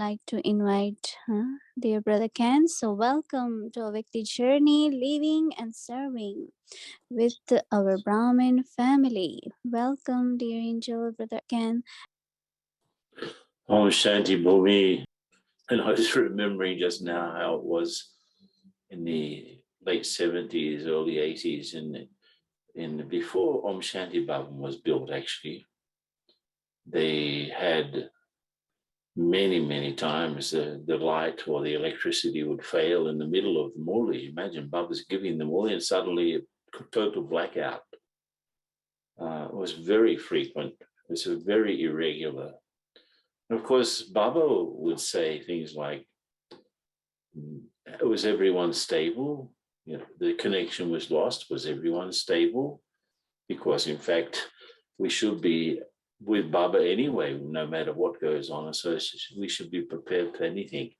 like to invite dear brother Ken. So welcome to our Vikti journey, living and serving with our Brahmin family. Welcome, dear angel, brother Ken. Om Shanti Bhumi. And I was remembering just now how it was in the late 70s, early 80s, in before Om Shanti Bhavan was built, actually. They had many times the light or the electricity would fail in the middle of the Murli. Imagine Baba's giving the Murli and suddenly a total blackout. It was very frequent. It was very irregular. And of course, Baba would say things like, was everyone stable? You know, the connection was lost. Was everyone stable? Because in fact, we should be with Baba anyway, no matter what goes on. So we should be prepared for anything.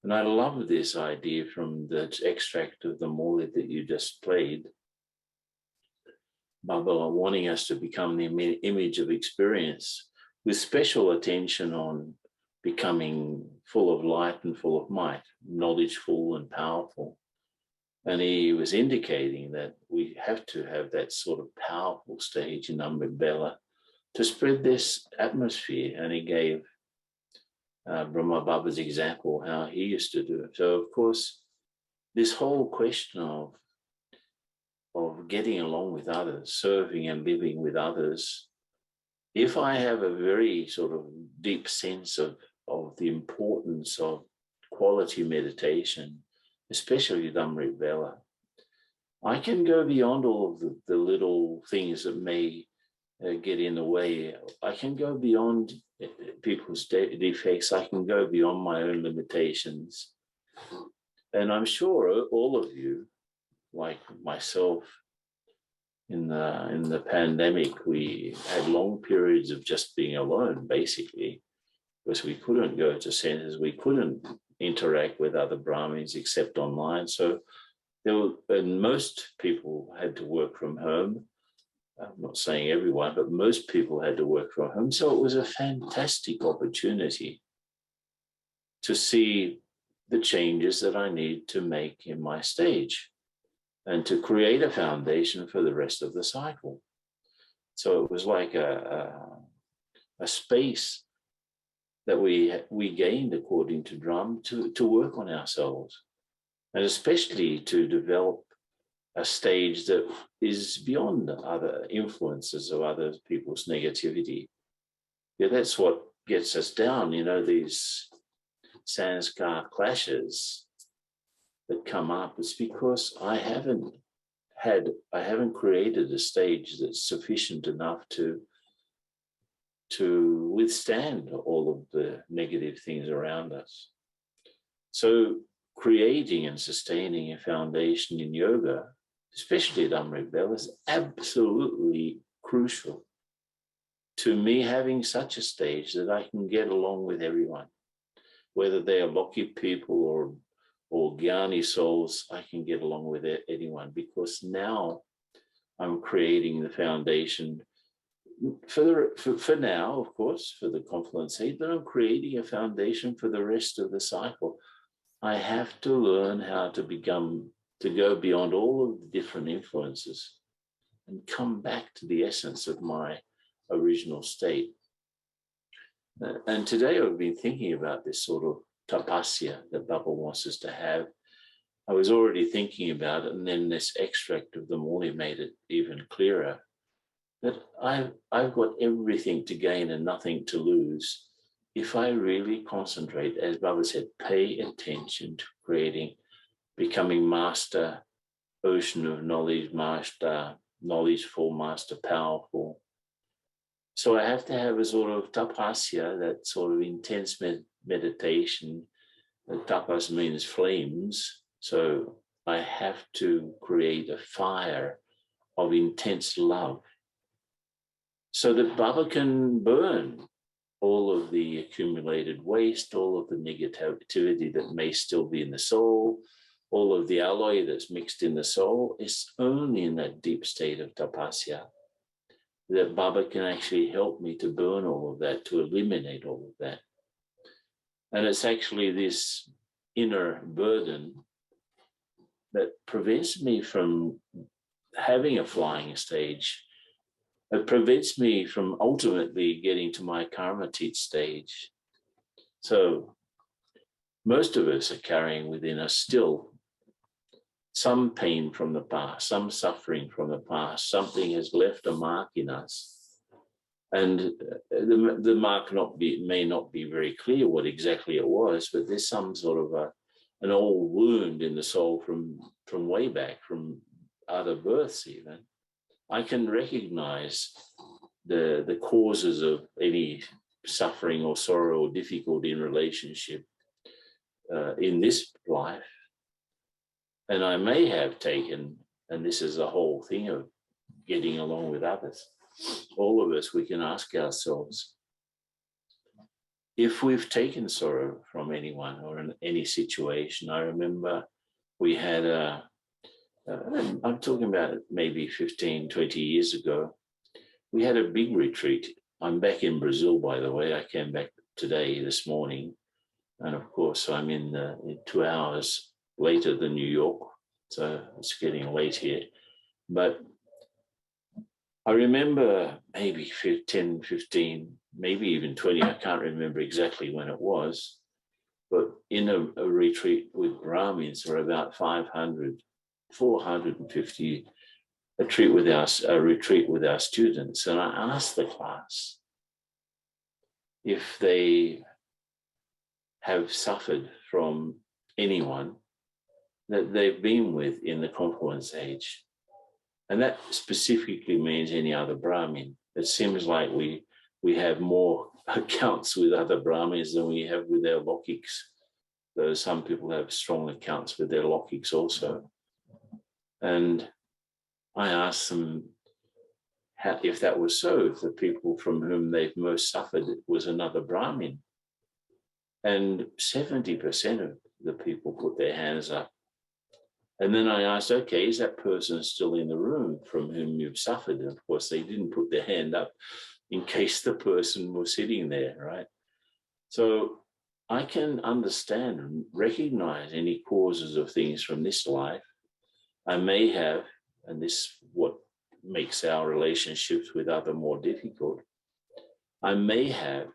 And I love this idea from the extract of the Murli that you just played. Baba wanting us to become the image of experience with special attention on becoming full of light and full of might, knowledgeful and powerful. And he was indicating that we have to have that sort of powerful stage in Amrit Bela to spread this atmosphere. And he gave Brahma Baba's example, how he used to do it. So, of course, this whole question of getting along with others, serving and living with others, if I have a very sort of deep sense of the importance of quality meditation, especially with Amrit Bela, I can go beyond all of the little things that may get in the way. I can go beyond people's defects. I can go beyond my own limitations. And I'm sure all of you, like myself, in the pandemic, we had long periods of just being alone, basically, because we couldn't go to centers, we couldn't interact with other Brahmins except online. So and most people had to work from home. I'm not saying everyone, but most people had to work from home. So it was a fantastic opportunity to see the changes that I need to make in my stage and to create a foundation for the rest of the cycle. So it was like a space that we gained, according to Drum, to work on ourselves, and especially to develop a stage that is beyond other influences of other people's negativity. Yeah, that's what gets us down, these sanskar clashes that come up. It's because I haven't created a stage that's sufficient enough to withstand all of the negative things around us. So creating and sustaining a foundation in yoga, especially at Amrit Bela, is absolutely crucial to me having such a stage that I can get along with everyone, whether they are Lokip people or Gyani souls. I can get along with anyone, because now I'm creating the foundation for now, of course, for the confluence heat, but I'm creating a foundation for the rest of the cycle. I have to learn how to go beyond all of the different influences and come back to the essence of my original state. And today I've been thinking about this sort of tapasya that Baba wants us to have. I was already thinking about it, and then this extract of the Murli made it even clearer, that I've got everything to gain and nothing to lose if I really concentrate, as Baba said, pay attention to becoming master, ocean of knowledge, master, knowledgeful, master, powerful. So I have to have a sort of tapasya, that sort of intense meditation. Tapas means flames. So I have to create a fire of intense love so that Baba can burn all of the accumulated waste, all of the negativity that may still be in the soul, all of the alloy that's mixed in the soul. It's only in that deep state of tapasya that Baba can actually help me to burn all of that, to eliminate all of that. And it's actually this inner burden that prevents me from having a flying stage. It prevents me from ultimately getting to my karmatit stage. So most of us are carrying within us still some pain from the past, some suffering from the past. Something has left a mark in us. And the mark may not be very clear what exactly it was, but there's some sort of an old wound in the soul from way back, from other births even. I can recognize the causes of any suffering or sorrow or difficulty in relationship in this life. And I may have taken, and this is the whole thing of getting along with others, all of us, we can ask ourselves, if we've taken sorrow from anyone or in any situation. I remember we had I'm talking about maybe 15, 20 years ago, we had a big retreat. I'm back in Brazil, by the way. I came back today, this morning. And of course, I'm in 2 hours later than New York. So it's getting late here. But I remember maybe 10, 15, maybe even 20. I can't remember exactly when it was. But in a retreat with Brahmins, there were about 500, 450 a retreat with our students, and I asked the class if they have suffered from anyone that they've been with in the confluence age, and that specifically means any other Brahmin. It seems like we have more accounts with other Brahmins than we have with their Lokiks, though some people have strong accounts with their Lokiks also. And I asked them if that was so, if the people from whom they've most suffered was another Brahmin. And 70% of the people put their hands up. And then I asked, okay, is that person still in the room from whom you've suffered? And of course, they didn't put their hand up in case the person was sitting there, right? So I can understand and recognize any causes of things from this life. I may have, and this what makes our relationships with other more difficult, I may have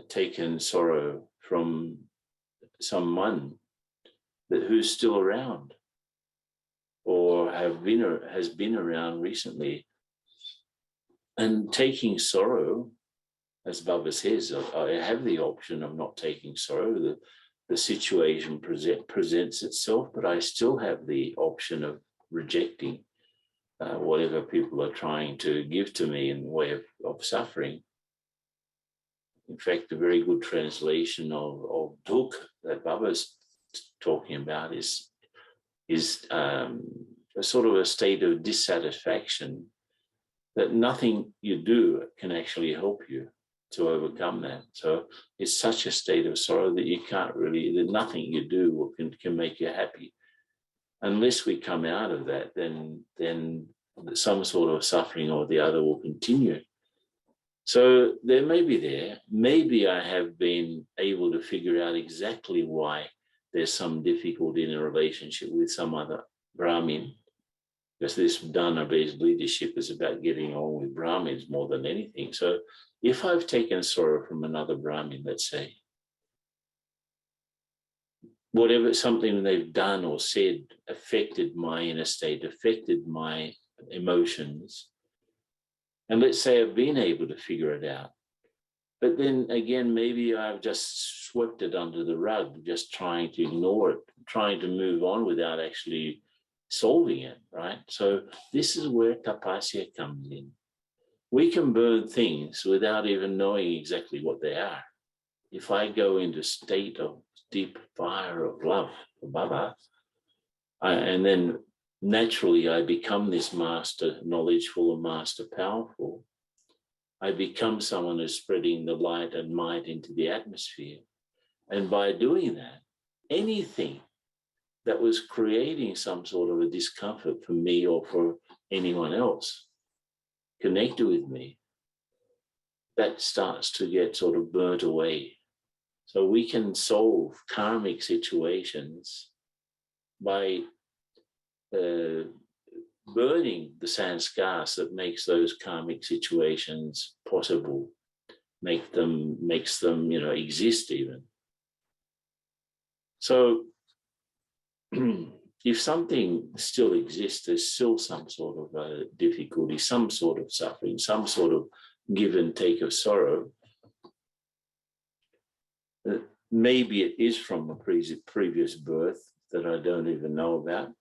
taken sorrow from someone who's still around or has been around recently. And taking sorrow, as Baba says, I have the option of not taking sorrow. The situation presents itself, but I still have the option of rejecting whatever people are trying to give to me in the way of suffering. In fact, a very good translation of Duk that Baba's talking about is a sort of a state of dissatisfaction that nothing you do can actually help you to overcome that. So it's such a state of sorrow that that nothing you do can make you happy. Unless we come out of that, then some sort of suffering or the other will continue. So there may be maybe I have been able to figure out exactly why there's some difficulty in a relationship with some other Brahmin, because this Dana-based leadership is about getting on with Brahmins more than anything. So if I've taken sorrow from another Brahmin, let's say, whatever something they've done or said affected my inner state, affected my emotions, and let's say I've been able to figure it out, but then again, maybe I've just swept it under the rug, just trying to ignore it, trying to move on without actually solving it, right? So this is where tapasya comes in. We can burn things without even knowing exactly what they are. If I go into a state of deep fire of love for Baba, and then naturally I become this master knowledgeful and master powerful, I become someone who's spreading the light and might into the atmosphere. And by doing that, anything that was creating some sort of a discomfort for me or for anyone else connected with me, that starts to get sort of burnt away. So we can solve karmic situations by burning the sanskars that makes those karmic situations possible, makes them exist even. So if something still exists, there's still some sort of difficulty, some sort of suffering, some sort of give and take of sorrow. Maybe it is from a previous birth that I don't even know about.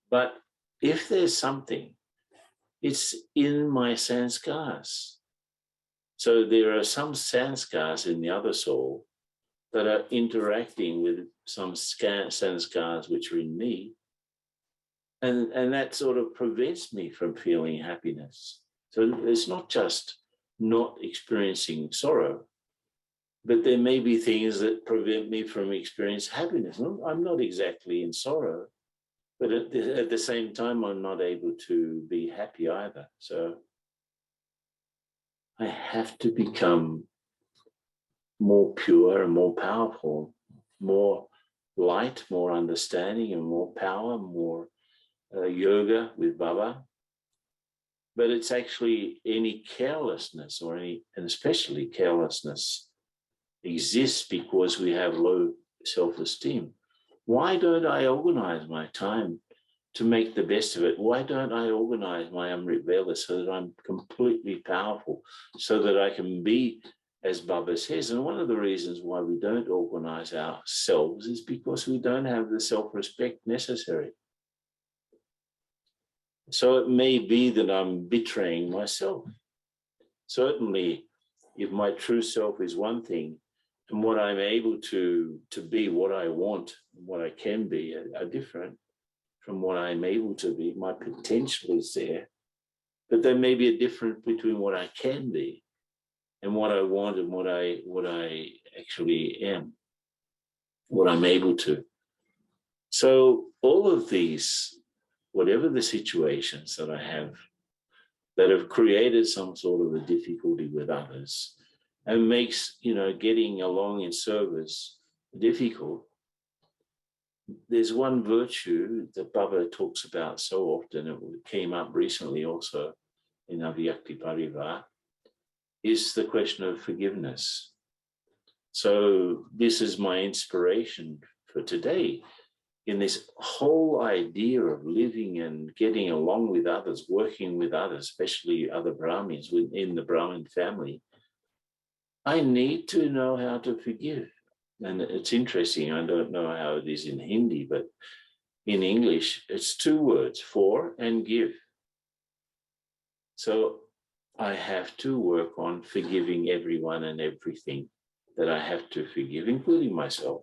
But if there's something, it's in my sanskars. So there are some sanskars in the other soul that are interacting with some sanskars which are in me. And that sort of prevents me from feeling happiness. So it's not just not experiencing sorrow, but there may be things that prevent me from experiencing happiness. I'm not exactly in sorrow, but at the same time, I'm not able to be happy either. So I have to become more pure and more powerful, more light, more understanding and more power, more yoga with Baba. But it's actually any carelessness and especially carelessness exists because we have low self-esteem. Why don't I organize my time to make the best of it? Why don't I organize my Amrit Vela so that I'm completely powerful, so that I can be, as Baba says, and one of the reasons why we don't organize ourselves is because we don't have the self-respect necessary. So it may be that I'm betraying myself. Certainly, if my true self is one thing, and what I'm able to be, what I want, what I can be, are different from what I'm able to be. My potential is there, but there may be a difference between what I can be and what I want and what I actually am, what I'm able to. So all of these, whatever the situations that I have that have created some sort of a difficulty with others and makes, getting along in service difficult. There's one virtue that Baba talks about so often, it came up recently also in Avyakti Parivar, is the question of forgiveness. So this is my inspiration for today in this whole idea of living and getting along with others, working with others, especially other Brahmins within the Brahmin family. I need to know how to forgive. And it's interesting, I don't know how it is in Hindi, but in English, it's two words, for and give. So I have to work on forgiving everyone and everything that I have to forgive, including myself.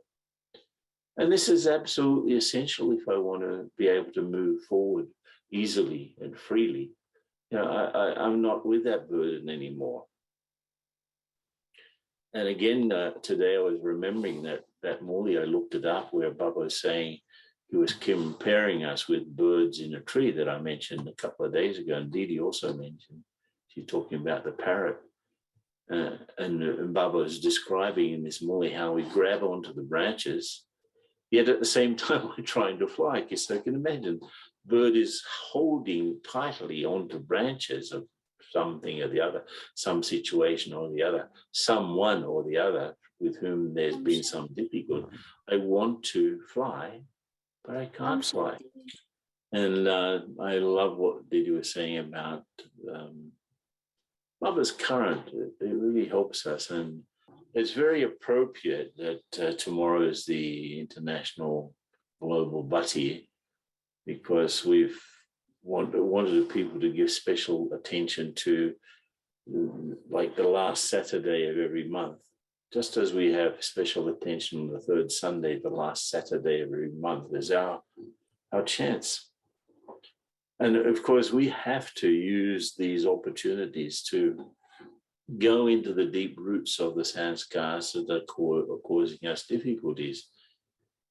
And this is absolutely essential if I want to be able to move forward easily and freely. I'm not with that burden anymore. And again, today I was remembering that Morley, I looked it up where Baba was saying he was comparing us with birds in a tree that I mentioned a couple of days ago. And Didi also mentioned, she's talking about the parrot. And Baba was describing in this Morley how we grab onto the branches, yet at the same time we're trying to fly. Because I can imagine, bird is holding tightly onto branches of something or the other, some situation or the other, someone or the other with whom there's been some difficulty. I want to fly, but I can't fly. And I love what Didi was saying about Baba's current. It really helps us. And it's very appropriate that tomorrow is the International Global Bhatti, because we've wanted people to give special attention to like the last Saturday of every month, just as we have special attention on the third Sunday, the last Saturday of every month is our chance. And of course, we have to use these opportunities to go into the deep roots of the sanskars that are causing us difficulties.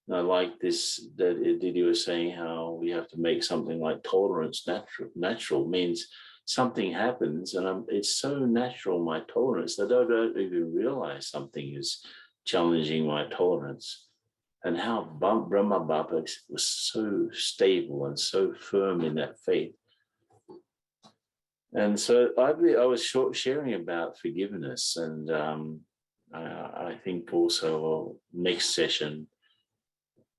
And I like this, that Didi was saying how we have to make something like tolerance natural means something happens, and it's so natural, my tolerance, that I don't even realize something is challenging my tolerance. And how Brahma Baba was so stable and so firm in that faith. And so I was sharing about forgiveness, and I think also next session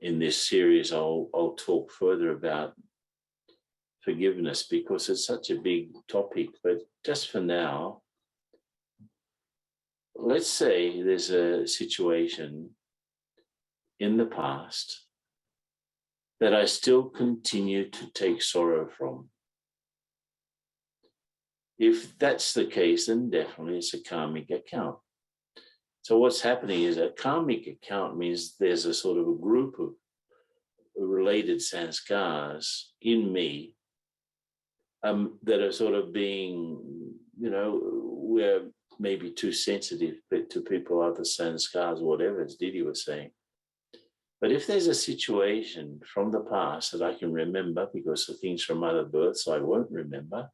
in this series, I'll talk further about forgiveness, because it's such a big topic. But just for now, let's say there's a situation in the past that I still continue to take sorrow from. If that's the case, then definitely it's a karmic account. So what's happening is a karmic account means there's a sort of a group of related sanskars in me that are sort of being, we're maybe too sensitive to people, other sanskars, whatever, as Didi was saying. But if there's a situation from the past that I can remember, because of things from other births I won't remember,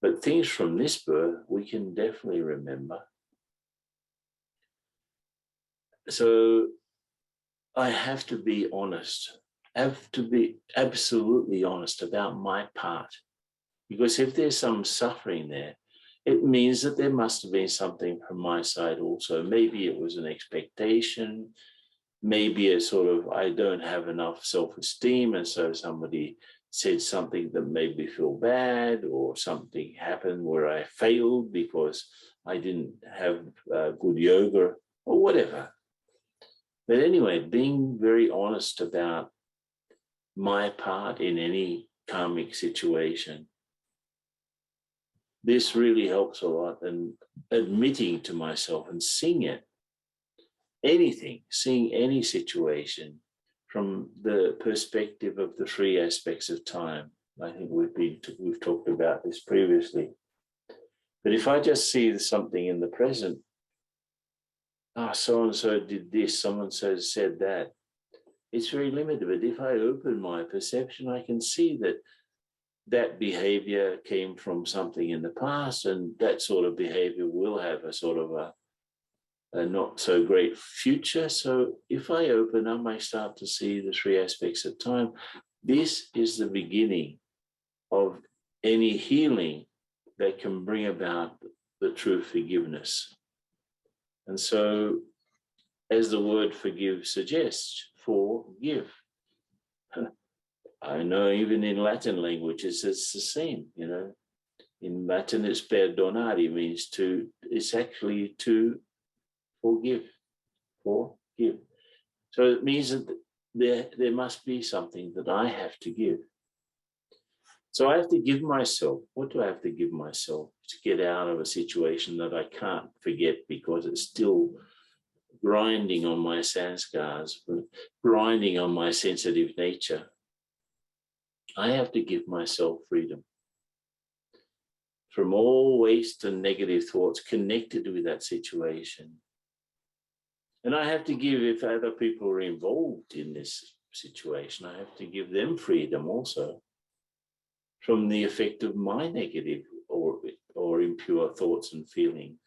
but things from this birth we can definitely remember. So I have to be honest, have to be absolutely honest about my part. Because if there's some suffering there, it means that there must have been something from my side also. Maybe it was an expectation, maybe a sort of, I don't have enough self-esteem, and so somebody said something that made me feel bad, or something happened where I failed because I didn't have good yoga, or whatever. But anyway, being very honest about my part in any karmic situation, this really helps a lot. And admitting to myself and seeing it, seeing any situation from the perspective of the three aspects of time. I think we've talked about this previously. But if I just see something in the present, so-and-so did this, someone-so said that, it's very limited. But if I open my perception, I can see that behavior came from something in the past, and that sort of behavior will have a sort of a not so great future. So if I open up, I start to see the three aspects of time. This is the beginning of any healing that can bring about the true forgiveness. And so, as the word forgive suggests, forgive. I know even in Latin languages, it's the same, In Latin, it's perdonare, means it's actually to forgive. Forgive. So it means that there must be something that I have to give. So I have to give myself. What do I have to give myself to get out of a situation that I can't forget because it's still grinding on my sanskars, grinding on my sensitive nature? I have to give myself freedom from all waste and negative thoughts connected with that situation. And I have to give, if other people are involved in this situation, I have to give them freedom also from the effect of my negative or impure thoughts and feelings.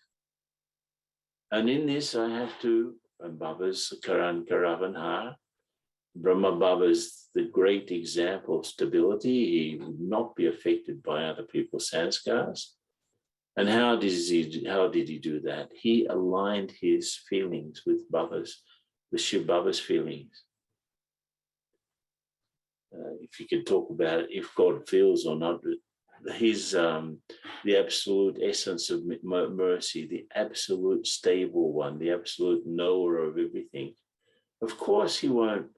And in this, I have to, Baba's Karan Karavanhar, Brahma Baba is the great example of stability. He would not be affected by other people's sanskars. And how did he do that? He aligned his feelings with Shiv Baba's feelings. If you could talk about it, if God feels or not, he's the absolute essence of mercy, the absolute stable one, the absolute knower of everything. Of course, he won't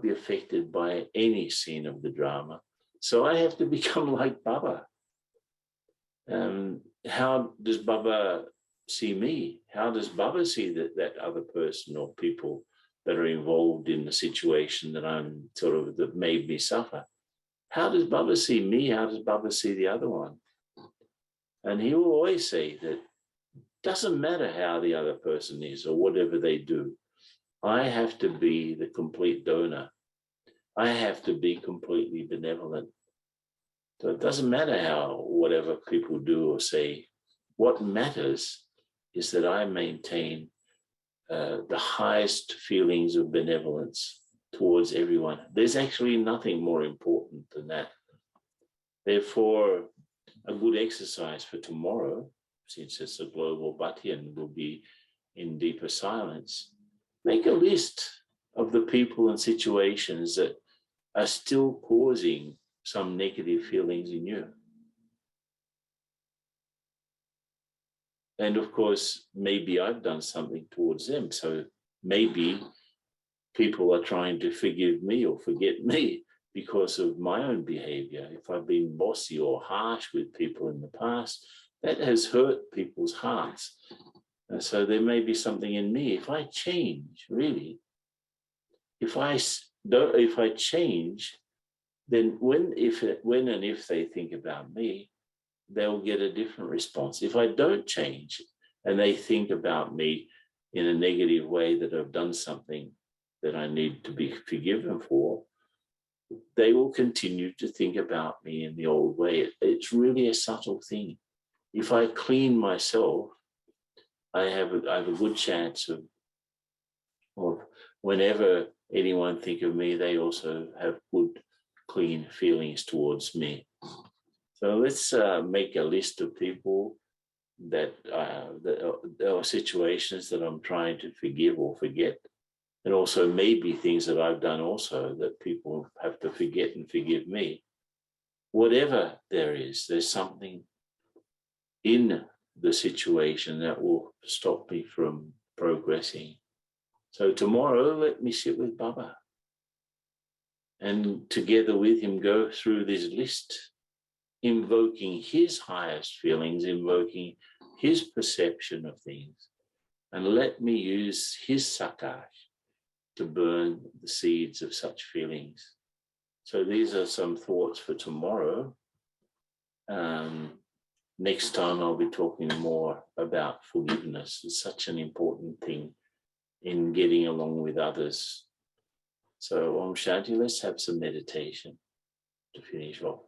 be affected by any scene of the drama. So I have to become like Baba. How does Baba see me? How does Baba see that other person or people that are involved in the situation that made me suffer? How does Baba see me? How does Baba see the other one? And he will always say that it doesn't matter how the other person is or whatever they do. I have to be the complete donor. I have to be completely benevolent. So it doesn't matter how, whatever people do or say. What matters is that I maintain the highest feelings of benevolence towards everyone. There's actually nothing more important than that. Therefore, a good exercise for tomorrow, since it's a global Batian, will be in deeper silence. Make a list of the people and situations that are still causing some negative feelings in you. And of course, maybe I've done something towards them. So maybe people are trying to forgive me or forget me because of my own behavior. If I've been bossy or harsh with people in the past, that has hurt people's hearts. And so there may be something in me. If I change, really, if I change, then when and if they think about me, they'll get a different response. If I don't change and they think about me in a negative way that I've done something that I need to be forgiven for, they will continue to think about me in the old way. It's really a subtle thing. If I clean myself, I have a good chance of whenever anyone think of me, they also have good, clean feelings towards me. So let's make a list of people that there are situations that I'm trying to forgive or forget, and also maybe things that I've done also that people have to forget and forgive me. Whatever there is, there's something in the situation that will stop me from progressing. So tomorrow, let me sit with Baba and together with him go through this list, invoking his highest feelings, invoking his perception of things, and let me use his sakash to burn the seeds of such feelings. So these are some thoughts for tomorrow. Next time I'll be talking more about forgiveness. It's such an important thing in getting along with others. So Om Shanti, let's have some meditation to finish off.